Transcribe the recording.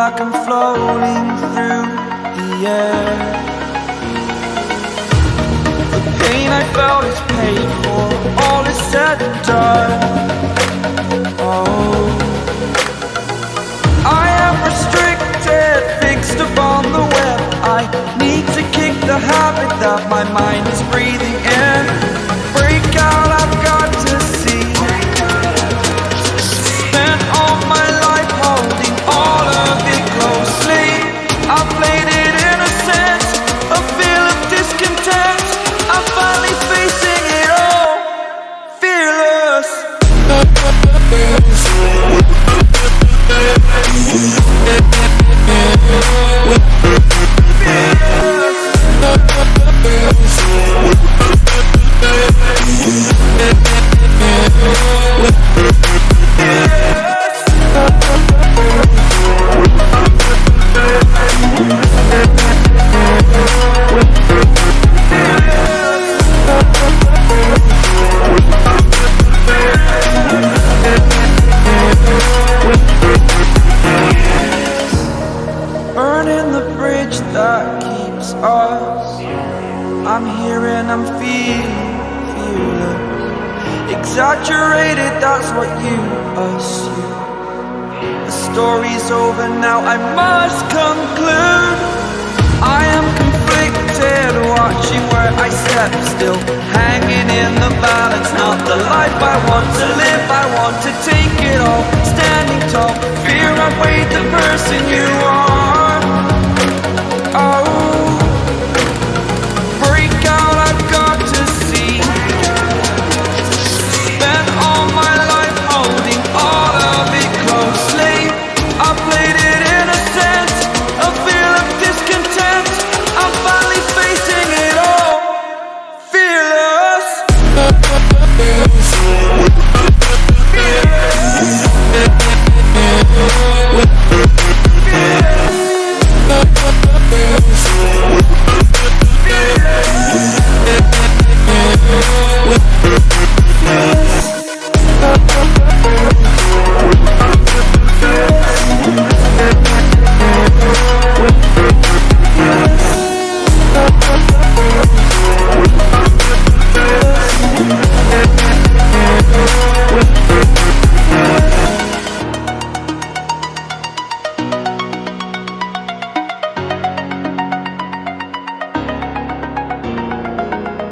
like I'm floating through the air. The pain I felt is paid for, all is said and done. Oh, I am restricted, fixed upon the web. I need to kick the habit that my mind is breathing in. Break out, I've got to see. Spent all my life holding all of it closely. I played it innocent, a feel of discontent. I'm finally facing it all, fearless. Burning the bridge that keeps us. I'm here and I'm feeling fearless. Exaggerated, that's what you assume. The story's over now, I must conclude. I am conflicted, watching where I step still, hanging in the balance. Not the life I want to live, I want to take it all. Standing tall, fear I've weighed the person you are.